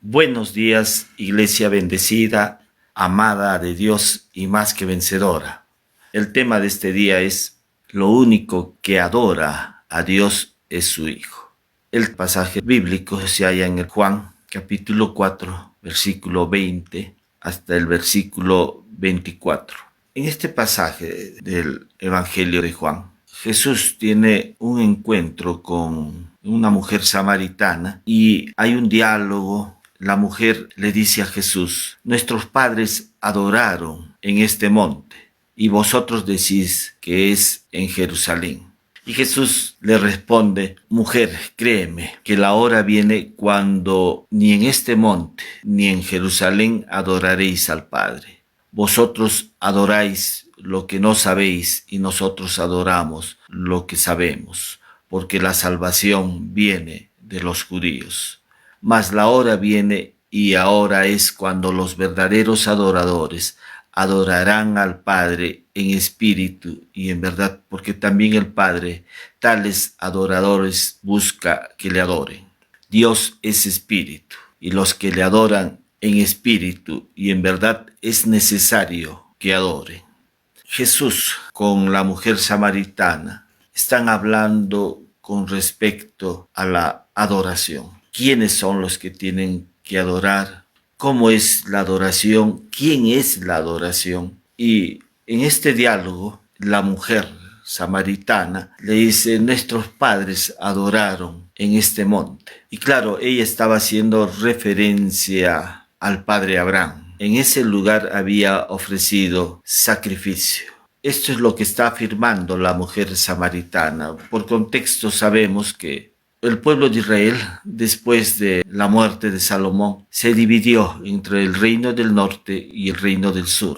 Buenos días, iglesia bendecida, amada de Dios y más que vencedora. El tema de este día es: lo único que adora a Dios es su Hijo. El pasaje bíblico se halla en el Juan, capítulo 4, versículo 20 hasta el versículo 24. En este pasaje del Evangelio de Juan, Jesús tiene un encuentro con una mujer samaritana y hay un diálogo. La mujer le dice a Jesús: nuestros padres adoraron en este monte y vosotros decís que es en Jerusalén. Y Jesús le responde: mujer, créeme que la hora viene cuando ni en este monte ni en Jerusalén adoraréis al Padre. Vosotros adoráis lo que no sabéis y nosotros adoramos lo que sabemos, porque la salvación viene de los judíos. Mas la hora viene y ahora es cuando los verdaderos adoradores adorarán al Padre en espíritu y en verdad, porque también el Padre tales adoradores busca que le adoren. Dios es espíritu y los que le adoran en espíritu y en verdad es necesario que adoren. Jesús con la mujer samaritana están hablando con respecto a la adoración. ¿Quiénes son los que tienen que adorar? ¿Cómo es la adoración? ¿Quién es la adoración? Y en este diálogo, la mujer samaritana le dice: nuestros padres adoraron en este monte. Y claro, ella estaba haciendo referencia al padre Abraham. En ese lugar había ofrecido sacrificio. Esto es lo que está afirmando la mujer samaritana. Por contexto sabemos que el pueblo de Israel, después de la muerte de Salomón, se dividió entre el reino del norte y el reino del sur.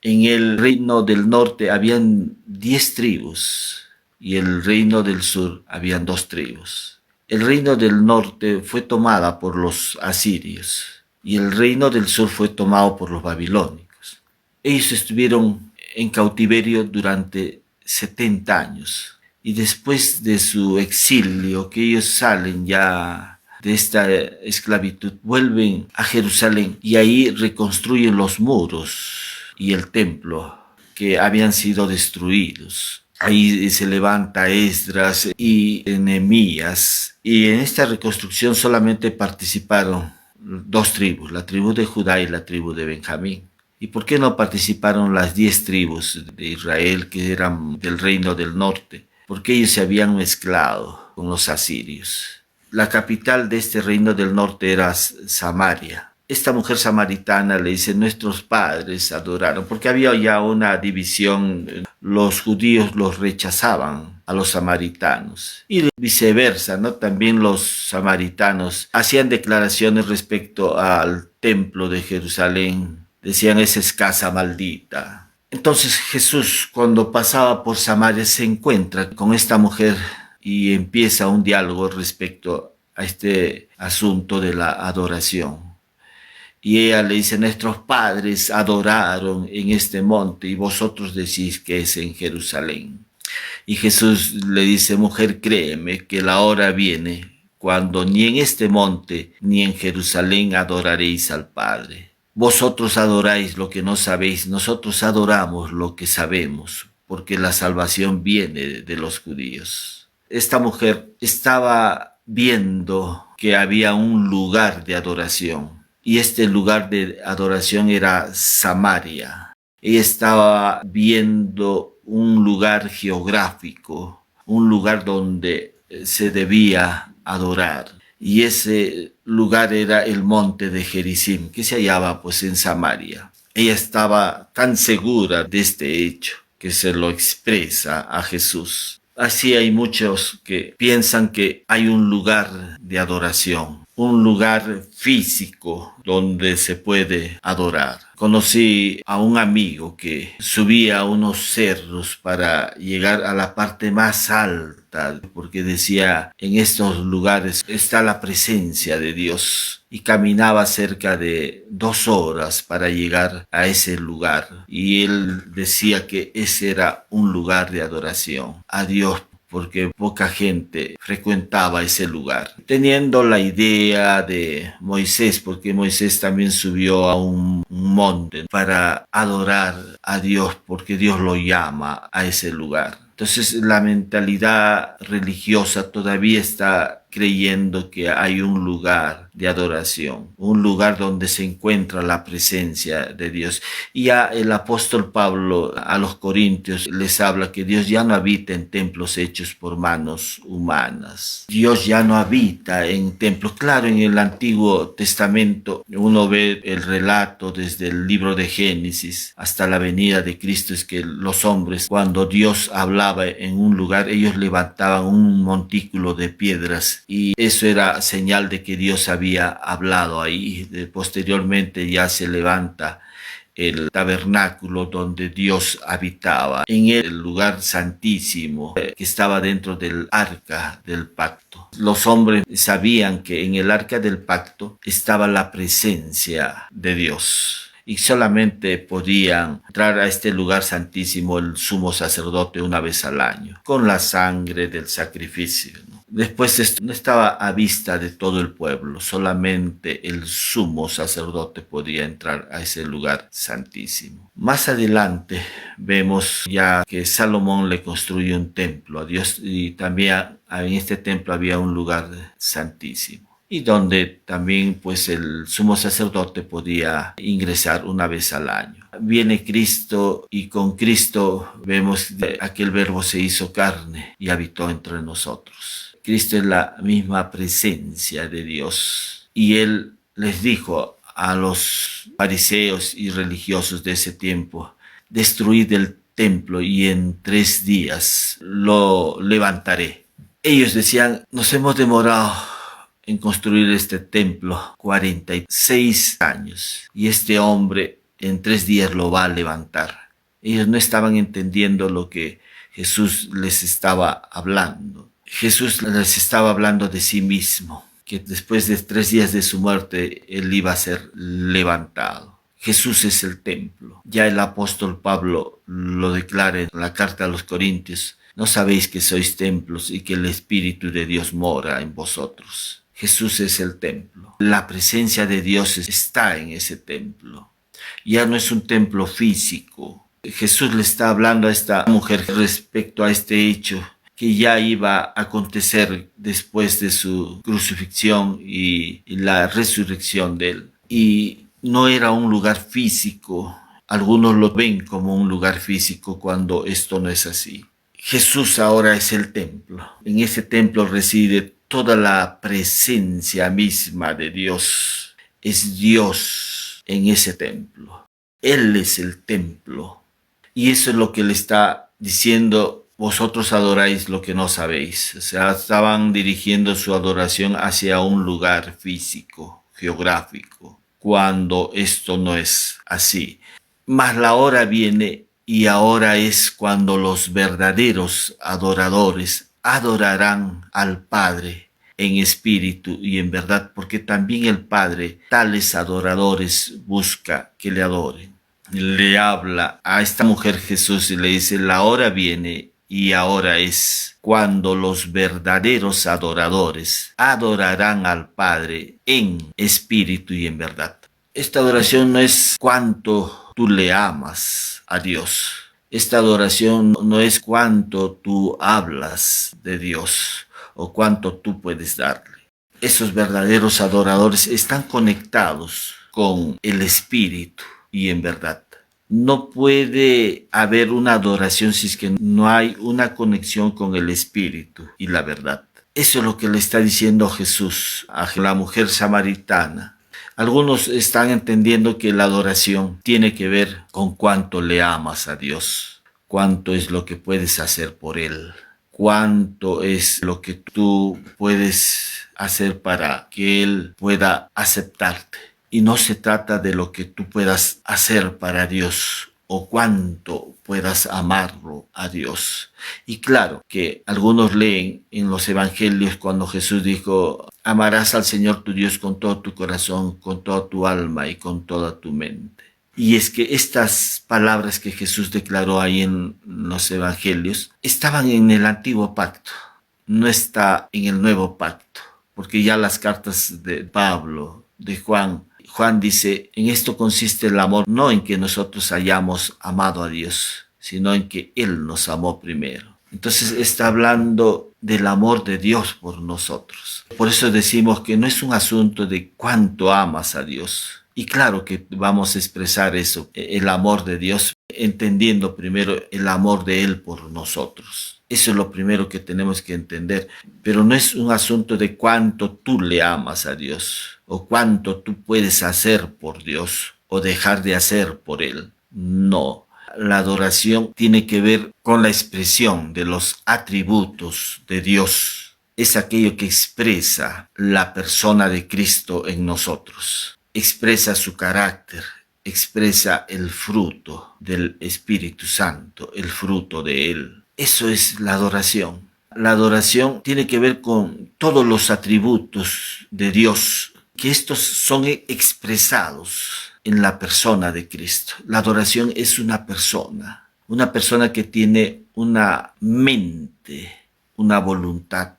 En el reino del norte habían 10 tribus y en el reino del sur habían 2 tribus. El reino del norte fue tomada por los asirios y el reino del sur fue tomado por los babilónicos. Ellos estuvieron en cautiverio durante 70 años. Y después de su exilio, que ellos salen ya de esta esclavitud, vuelven a Jerusalén y ahí reconstruyen los muros y el templo que habían sido destruidos. Ahí se levanta Esdras y Nehemías, y en esta reconstrucción solamente participaron 2 tribus, la tribu de Judá y la tribu de Benjamín. ¿Y por qué no participaron las 10 tribus de Israel que eran del reino del norte? Porque ellos se habían mezclado con los asirios. La capital de este reino del norte era Samaria. Esta mujer samaritana le dice: nuestros padres adoraron, porque había ya una división. Los judíos los rechazaban a los samaritanos y viceversa, ¿no? También los samaritanos hacían declaraciones respecto al templo de Jerusalén. Decían: esa es casa maldita. Entonces Jesús, cuando pasaba por Samaria, se encuentra con esta mujer y empieza un diálogo respecto a este asunto de la adoración. Y ella le dice: nuestros padres adoraron en este monte y vosotros decís que es en Jerusalén. Y Jesús le dice: mujer, créeme que la hora viene cuando ni en este monte ni en Jerusalén adoraréis al Padre. Vosotros adoráis lo que no sabéis, nosotros adoramos lo que sabemos, porque la salvación viene de los judíos. Esta mujer estaba viendo que había un lugar de adoración, y este lugar de adoración era Samaria. Ella estaba viendo un lugar geográfico, un lugar donde se debía adorar. Y ese lugar era el monte de Gerizim, que se hallaba pues en Samaria. Ella estaba tan segura de este hecho que se lo expresa a Jesús. Así hay muchos que piensan que hay un lugar de adoración, un lugar físico donde se puede adorar. Conocí a un amigo que subía a unos cerros para llegar a la parte más alta, porque decía: en estos lugares está la presencia de Dios. Y caminaba cerca de 2 horas para llegar a ese lugar. Y él decía que ese era un lugar de adoración a Dios, porque poca gente frecuentaba ese lugar. Teniendo la idea de Moisés, porque Moisés también subió a un monte para adorar a Dios, porque Dios lo llama a ese lugar. Entonces la mentalidad religiosa todavía está creyendo que hay un lugar de adoración, un lugar donde se encuentra la presencia de Dios. Y ya el apóstol Pablo a los Corintios les habla que Dios ya no habita en templos hechos por manos humanas. Dios ya no habita en templos. Claro, en el Antiguo Testamento uno ve el relato desde el libro de Génesis hasta la venida de Cristo, es que los hombres, cuando Dios hablaba en un lugar, ellos levantaban un montículo de piedras y eso era señal de que Dios había hablado ahí. Posteriormente ya se levanta el tabernáculo donde Dios habitaba, en el lugar santísimo que estaba dentro del arca del pacto. Los hombres sabían que en el arca del pacto estaba la presencia de Dios. Y solamente podían entrar a este lugar santísimo el sumo sacerdote una vez al año, con la sangre del sacrificio, ¿no? Después esto no estaba a vista de todo el pueblo, solamente el sumo sacerdote podía entrar a ese lugar santísimo. Más adelante vemos ya que Salomón le construye un templo a Dios y también en este templo había un lugar santísimo, y donde también pues el sumo sacerdote podía ingresar una vez al año. Viene Cristo y con Cristo vemos que aquel verbo se hizo carne y habitó entre nosotros. Cristo es la misma presencia de Dios y Él les dijo a los fariseos y religiosos de ese tiempo: destruid el templo y en 3 días lo levantaré. Ellos decían: nos hemos demorado en construir este templo 46 años y este hombre en 3 días lo va a levantar. Ellos no estaban entendiendo lo que Jesús les estaba hablando. Jesús les estaba hablando de sí mismo, que después de 3 días de su muerte él iba a ser levantado. Jesús es el templo. Ya el apóstol Pablo lo declara en la carta a los Corintios: ¿no sabéis que sois templos y que el Espíritu de Dios mora en vosotros? Jesús es el templo. La presencia de Dios está en ese templo. Ya no es un templo físico. Jesús le está hablando a esta mujer respecto a este hecho que ya iba a acontecer después de su crucifixión y la resurrección de él. Y no era un lugar físico. Algunos lo ven como un lugar físico cuando esto no es así. Jesús ahora es el templo. En ese templo reside toda la presencia misma de Dios. Es Dios en ese templo. Él es el templo. Y eso es lo que le está diciendo: vosotros adoráis lo que no sabéis. O sea, estaban dirigiendo su adoración hacia un lugar físico, geográfico, cuando esto no es así. Mas la hora viene y ahora es cuando los verdaderos adoradores adorarán al Padre en espíritu y en verdad, porque también el Padre tales adoradores busca que le adoren. Le habla a esta mujer Jesús y le dice: la hora viene y ahora es cuando los verdaderos adoradores adorarán al Padre en espíritu y en verdad. Esta adoración no es cuánto tú le amas a Dios. Esta adoración no es cuánto tú hablas de Dios o cuánto tú puedes darle. Esos verdaderos adoradores están conectados con el espíritu y en verdad. No puede haber una adoración si es que no hay una conexión con el espíritu y la verdad. Eso es lo que le está diciendo Jesús a la mujer samaritana. Algunos están entendiendo que la adoración tiene que ver con cuánto le amas a Dios, cuánto es lo que puedes hacer por Él, cuánto es lo que tú puedes hacer para que Él pueda aceptarte. Y no se trata de lo que tú puedas hacer para Dios o cuánto puedas amarlo a Dios. Y claro que algunos leen en los evangelios cuando Jesús dijo: amarás al Señor tu Dios con todo tu corazón, con toda tu alma y con toda tu mente. Y es que estas palabras que Jesús declaró ahí en los evangelios estaban en el antiguo pacto, no está en el nuevo pacto, porque ya las cartas de Pablo, de Juan dice, en esto consiste el amor, no en que nosotros hayamos amado a Dios, sino en que Él nos amó primero. Entonces está hablando del amor de Dios por nosotros. Por eso decimos que no es un asunto de cuánto amas a Dios. Y claro que vamos a expresar eso, el amor de Dios, entendiendo primero el amor de Él por nosotros. Eso es lo primero que tenemos que entender. Pero no es un asunto de cuánto tú le amas a Dios o cuánto tú puedes hacer por Dios o dejar de hacer por Él. No. La adoración tiene que ver con la expresión de los atributos de Dios. Es aquello que expresa la persona de Cristo en nosotros. Expresa su carácter, expresa el fruto del Espíritu Santo, el fruto de Él. Eso es la adoración. La adoración tiene que ver con todos los atributos de Dios, que estos son expresados en la persona de Cristo. La adoración es una persona que tiene una mente, una voluntad.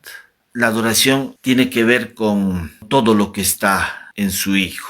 La adoración tiene que ver con todo lo que está en su Hijo.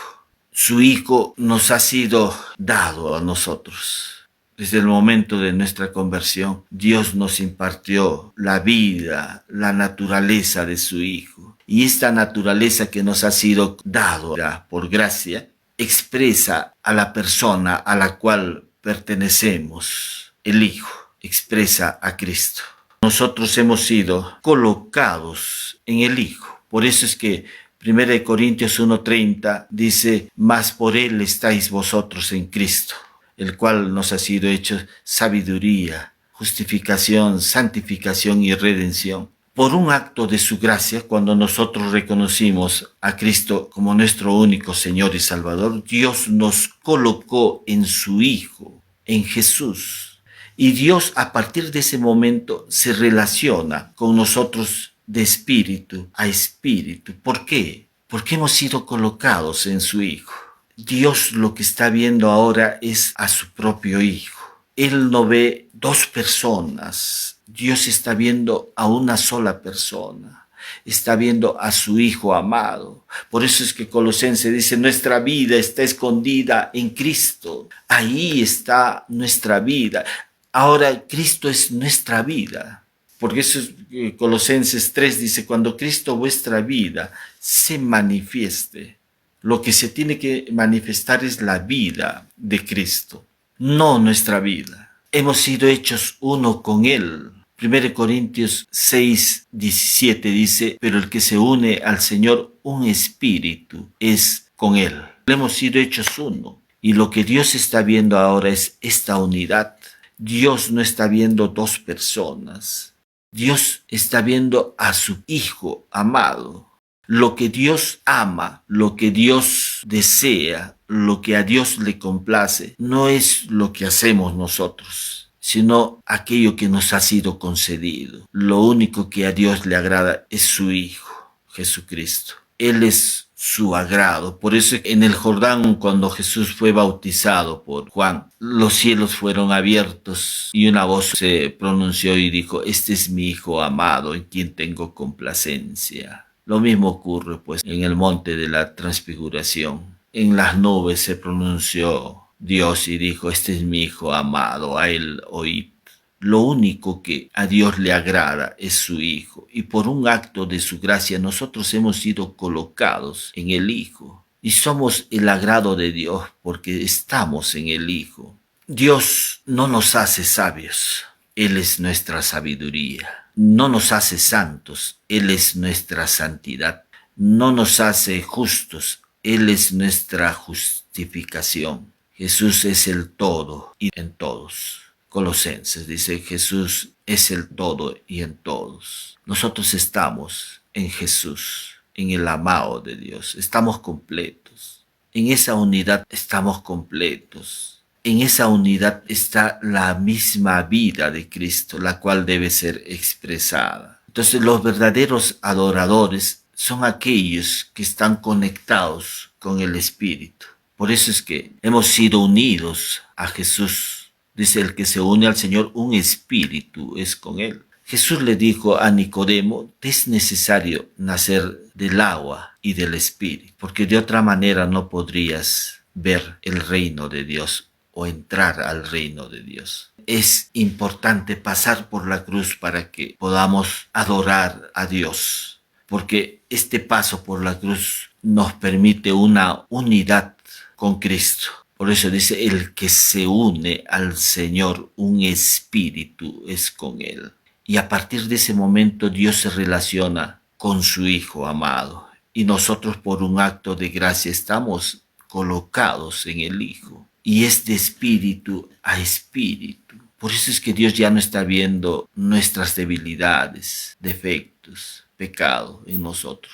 Su Hijo nos ha sido dado a nosotros. Desde el momento de nuestra conversión, Dios nos impartió la vida, la naturaleza de su Hijo. Y esta naturaleza que nos ha sido dada por gracia, expresa a la persona a la cual pertenecemos. El Hijo expresa a Cristo. Nosotros hemos sido colocados en el Hijo. Por eso es que 1 Corintios 1:30 dice, mas por Él estáis vosotros en Cristo, el cual nos ha sido hecho sabiduría, justificación, santificación y redención. Por un acto de su gracia, cuando nosotros reconocimos a Cristo como nuestro único Señor y Salvador, Dios nos colocó en su Hijo, en Jesús. Y Dios a partir de ese momento se relaciona con nosotros de espíritu a espíritu. ¿Por qué? Porque hemos sido colocados en su Hijo. Dios lo que está viendo ahora es a su propio Hijo. Él no ve dos personas. Dios está viendo a una sola persona. Está viendo a su Hijo amado. Por eso es que Colosenses dice, nuestra vida está escondida en Cristo. Ahí está nuestra vida. Ahora Cristo es nuestra vida. Porque eso es Colosenses 3 dice, cuando Cristo vuestra vida se manifieste, lo que se tiene que manifestar es la vida de Cristo, no nuestra vida. Hemos sido hechos uno con Él. 1 Corintios 6:17 dice, pero el que se une al Señor, un espíritu es con Él. Hemos sido hechos uno. Y lo que Dios está viendo ahora es esta unidad. Dios no está viendo dos personas. Dios está viendo a su Hijo amado. Lo que Dios ama, lo que Dios desea, lo que a Dios le complace, no es lo que hacemos nosotros, sino aquello que nos ha sido concedido. Lo único que a Dios le agrada es su Hijo, Jesucristo. Él es su agrado. Por eso en el Jordán, cuando Jesús fue bautizado por Juan, los cielos fueron abiertos y una voz se pronunció y dijo, este es mi Hijo amado en quien tengo complacencia. Lo mismo ocurre pues en el monte de la transfiguración. En las nubes se pronunció Dios y dijo, este es mi Hijo amado, a él oíd. Lo único que a Dios le agrada es su Hijo, y por un acto de su gracia nosotros hemos sido colocados en el Hijo, y somos el agrado de Dios porque estamos en el Hijo. Dios no nos hace sabios, Él es nuestra sabiduría. No nos hace santos, Él es nuestra santidad. No nos hace justos, Él es nuestra justificación. Jesús es el todo y en todos. Colosenses dice, Jesús es el todo y en todos. Nosotros estamos en Jesús, en el amado de Dios. Estamos completos. En esa unidad estamos completos. En esa unidad está la misma vida de Cristo, la cual debe ser expresada. Entonces los verdaderos adoradores son aquellos que están conectados con el Espíritu. Por eso es que hemos sido unidos a Jesús. Dice, el que se une al Señor, un espíritu es con Él. Jesús le dijo a Nicodemo, te es necesario nacer del agua y del espíritu, porque de otra manera no podrías ver el reino de Dios o entrar al reino de Dios. Es importante pasar por la cruz para que podamos adorar a Dios, porque este paso por la cruz nos permite una unidad con Cristo. Por eso dice, el que se une al Señor, un espíritu es con Él. Y a partir de ese momento Dios se relaciona con su Hijo amado. Y nosotros por un acto de gracia estamos colocados en el Hijo. Y es de espíritu a espíritu. Por eso es que Dios ya no está viendo nuestras debilidades, defectos, pecado en nosotros.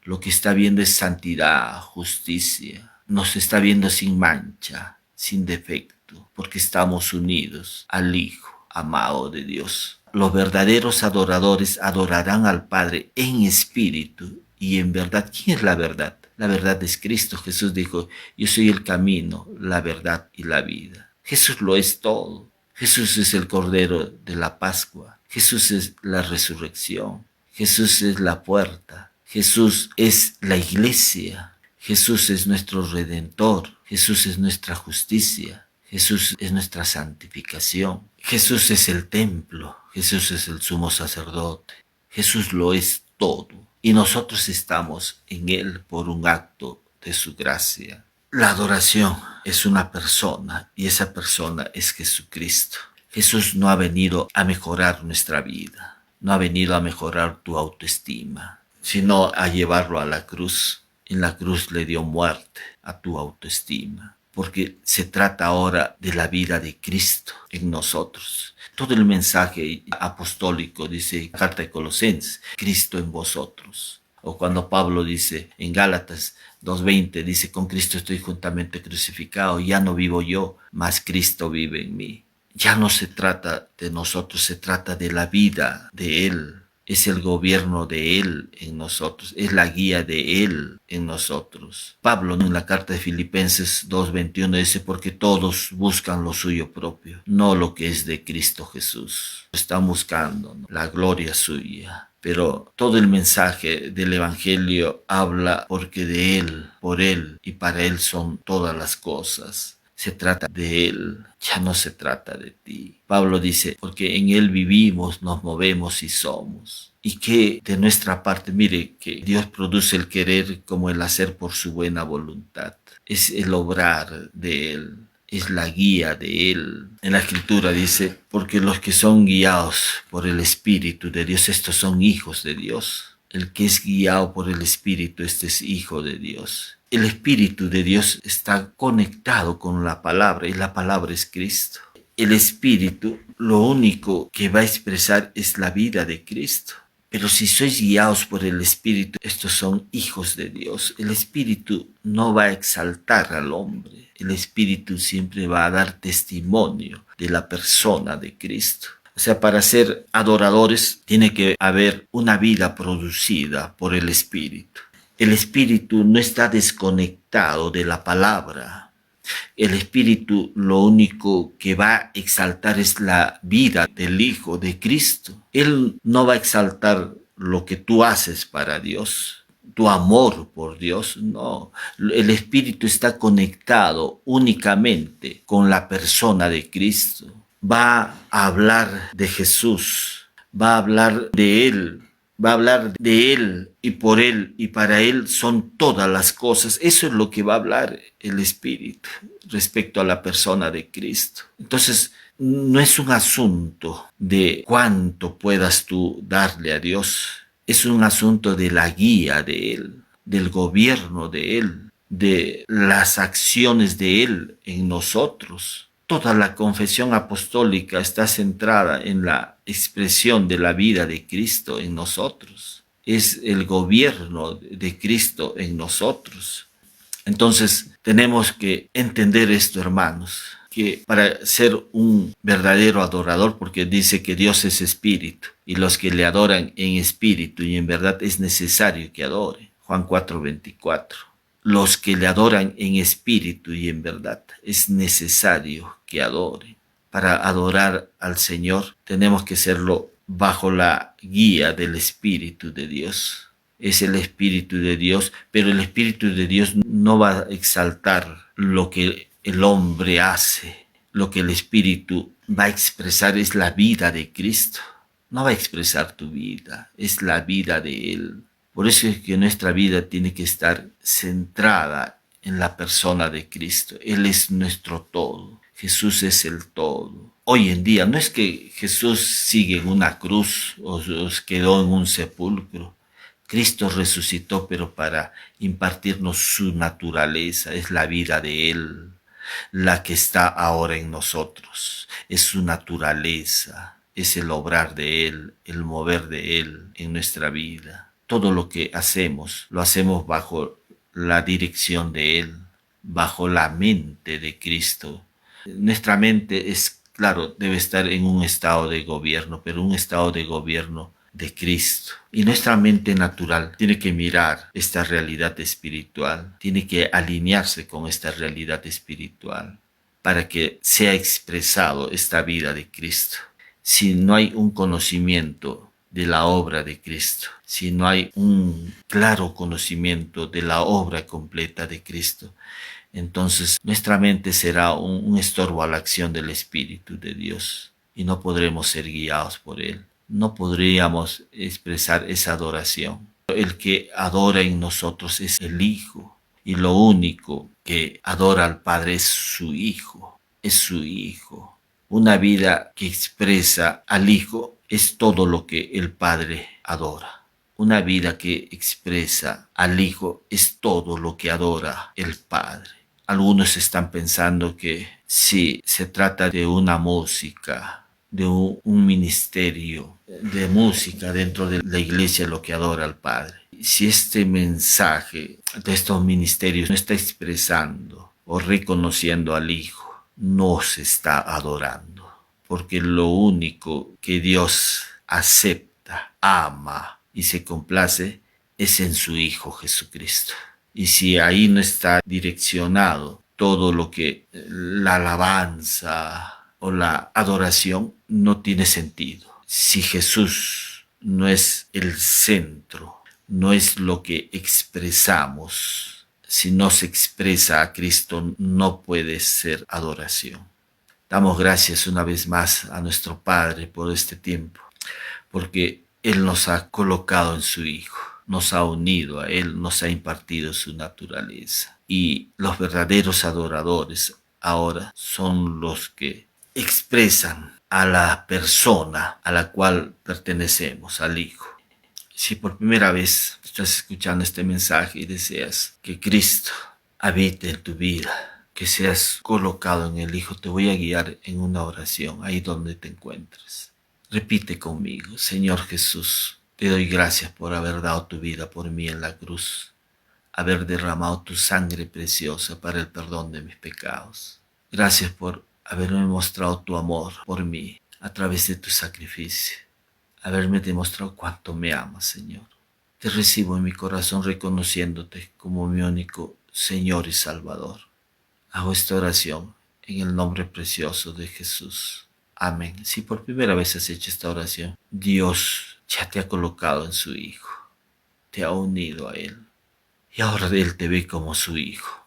Lo que está viendo es santidad, justicia. Nos está viendo sin mancha, sin defecto, porque estamos unidos al Hijo amado de Dios. Los verdaderos adoradores adorarán al Padre en espíritu y en verdad. ¿Quién es la verdad? La verdad es Cristo. Jesús dijo, yo soy el camino, la verdad y la vida. Jesús lo es todo. Jesús es el Cordero de la Pascua. Jesús es la resurrección. Jesús es la puerta. Jesús es la iglesia. Jesús es nuestro Redentor. Jesús es nuestra justicia. Jesús es nuestra santificación. Jesús es el templo. Jesús es el sumo sacerdote. Jesús lo es todo. Y nosotros estamos en Él por un acto de su gracia. La adoración es una persona y esa persona es Jesucristo. Jesús no ha venido a mejorar nuestra vida. No ha venido a mejorar tu autoestima, sino a llevarlo a la cruz. En la cruz le dio muerte a tu autoestima, porque se trata ahora de la vida de Cristo en nosotros. Todo el mensaje apostólico dice, carta de Colosenses, Cristo en vosotros. O cuando Pablo dice en Gálatas 2:20, dice, con Cristo estoy juntamente crucificado, ya no vivo yo, mas Cristo vive en mí. Ya no se trata de nosotros, se trata de la vida de Él. Es el gobierno de Él en nosotros, es la guía de Él en nosotros. Pablo en la carta de Filipenses 2:21 dice, porque todos buscan lo suyo propio, no lo que es de Cristo Jesús. Están buscando, ¿no?, la gloria suya. Pero todo el mensaje del Evangelio habla porque de Él, por Él y para Él son todas las cosas. Se trata de Él, ya no se trata de ti. Pablo dice, porque en Él vivimos, nos movemos y somos. Y que de nuestra parte, mire, que Dios produce el querer como el hacer por su buena voluntad. Es el obrar de Él, es la guía de Él. En la Escritura dice, porque los que son guiados por el Espíritu de Dios, estos son hijos de Dios. El que es guiado por el Espíritu, este es hijo de Dios. El Espíritu de Dios está conectado con la palabra y la palabra es Cristo. El Espíritu lo único que va a expresar es la vida de Cristo. Pero si sois guiados por el Espíritu, estos son hijos de Dios. El Espíritu no va a exaltar al hombre. El Espíritu siempre va a dar testimonio de la persona de Cristo. O sea, para ser adoradores tiene que haber una vida producida por el Espíritu. El Espíritu no está desconectado de la palabra. El Espíritu lo único que va a exaltar es la vida del Hijo de Cristo. Él no va a exaltar lo que tú haces para Dios, tu amor por Dios, no. El Espíritu está conectado únicamente con la persona de Cristo. Va a hablar de Jesús, va a hablar de Él. Va a hablar de Él y por Él y para Él son todas las cosas. Eso es lo que va a hablar el Espíritu respecto a la persona de Cristo. Entonces, no es un asunto de cuánto puedas tú darle a Dios. Es un asunto de la guía de Él, del gobierno de Él, de las acciones de Él en nosotros. Toda la confesión apostólica está centrada en la expresión de la vida de Cristo en nosotros. Es el gobierno de Cristo en nosotros. Entonces, tenemos que entender esto, hermanos, que para ser un verdadero adorador, porque dice que Dios es espíritu, y los que le adoran en espíritu y en verdad es necesario que adore. Juan 4:24. los que le adoran en espíritu y en verdad. Es necesario que adoren. Para adorar al Señor tenemos que hacerlo bajo la guía del Espíritu de Dios. Es el Espíritu de Dios, pero el Espíritu de Dios no va a exaltar lo que el hombre hace. Lo que el Espíritu va a expresar es la vida de Cristo. No va a expresar tu vida, es la vida de Él. Por eso es que nuestra vida tiene que estar centrada en la persona de Cristo. Él es nuestro todo. Jesús es el todo. Hoy en día no es que Jesús sigue en una cruz o quedó en un sepulcro. Cristo resucitó, pero para impartirnos su naturaleza, es la vida de Él, la que está ahora en nosotros. Es su naturaleza, es el obrar de Él, el mover de Él en nuestra vida. Todo lo que hacemos, lo hacemos bajo la dirección de Él, bajo la mente de Cristo. Nuestra mente es, claro, debe estar en un estado de gobierno, pero un estado de gobierno de Cristo. Y nuestra mente natural tiene que mirar esta realidad espiritual, tiene que alinearse con esta realidad espiritual para que sea expresado esta vida de Cristo. Si no hay un conocimiento de la obra de Cristo, si no hay un claro conocimiento de la obra completa de Cristo, entonces nuestra mente será un estorbo a la acción del Espíritu de Dios y no podremos ser guiados por Él. No podríamos expresar esa adoración. El que adora en nosotros es el Hijo y lo único que adora al Padre es su Hijo, es su Hijo. Una vida que expresa al Hijo es todo lo que el Padre adora. Una vida que expresa al Hijo es todo lo que adora el Padre. Algunos están pensando que si se trata de una música, de un ministerio de música dentro de la iglesia lo que adora al Padre. Si este mensaje de estos ministerios no está expresando o reconociendo al Hijo, no se está adorando. Porque lo único que Dios acepta, ama y se complace es en su Hijo Jesucristo. Y si ahí no está direccionado todo lo que la alabanza o la adoración, no tiene sentido. Si Jesús no es el centro, no es lo que expresamos, si no se expresa a Cristo, no puede ser adoración. Damos gracias una vez más a nuestro Padre por este tiempo, porque Él nos ha colocado en su Hijo, nos ha unido a Él, nos ha impartido su naturaleza. Y los verdaderos adoradores ahora son los que expresan a la persona a la cual pertenecemos, al Hijo. Si por primera vez estás escuchando este mensaje y deseas que Cristo habite en tu vida, que seas colocado en el Hijo, te voy a guiar en una oración ahí donde te encuentres. Repite conmigo: Señor Jesús, te doy gracias por haber dado tu vida por mí en la cruz, haber derramado tu sangre preciosa para el perdón de mis pecados. Gracias por haberme mostrado tu amor por mí a través de tu sacrificio, haberme demostrado cuánto me amas, Señor. Te recibo en mi corazón reconociéndote como mi único Señor y Salvador. Hago esta oración en el nombre precioso de Jesús. Amén. Si por primera vez has hecho esta oración, Dios ya te ha colocado en su Hijo, te ha unido a Él y ahora Él te ve como su Hijo.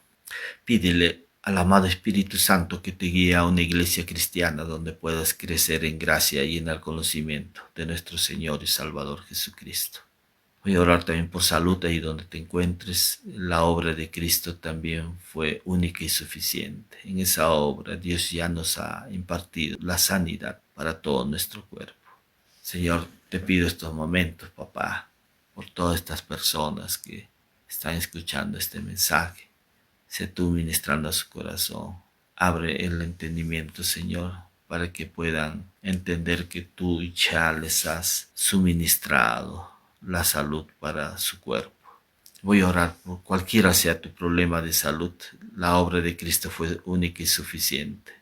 Pídele al amado Espíritu Santo que te guíe a una iglesia cristiana donde puedas crecer en gracia y en el conocimiento de nuestro Señor y Salvador Jesucristo. Voy a orar también por salud ahí donde te encuentres. La obra de Cristo también fue única y suficiente. En esa obra Dios ya nos ha impartido la sanidad para todo nuestro cuerpo. Señor, te pido estos momentos, papá, por todas estas personas que están escuchando este mensaje. Sé tú ministrando a su corazón. Abre el entendimiento, Señor, para que puedan entender que tú ya les has suministrado la salud para su cuerpo. Voy a orar por cualquiera sea tu problema de salud. La obra de Cristo fue única y suficiente.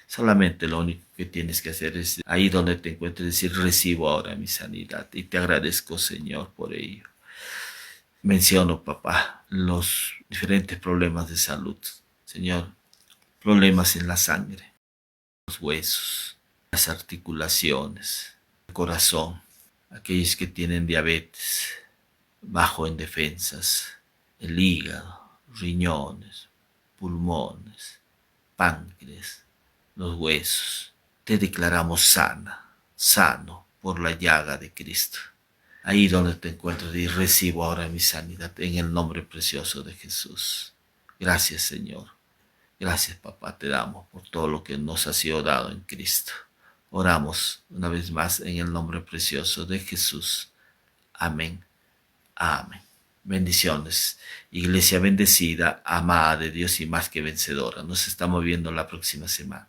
Solamente lo único que tienes que hacer es ahí donde te encuentres decir: recibo ahora mi sanidad y te agradezco, Señor, por ello. Menciono, papá, los diferentes problemas de salud. Señor, problemas en la sangre, los huesos, las articulaciones, el corazón, aquellos que tienen diabetes, bajo en defensas, el hígado, riñones, pulmones, páncreas, los huesos. Te declaramos sano por la llaga de Cristo. Ahí donde te encuentras y recibo ahora mi sanidad en el nombre precioso de Jesús. Gracias, Señor. Gracias, papá, te damos por todo lo que nos ha sido dado en Cristo. Oramos una vez más en el nombre precioso de Jesús. Amén. Amén. Bendiciones. Iglesia bendecida, amada de Dios y más que vencedora. Nos estamos viendo la próxima semana.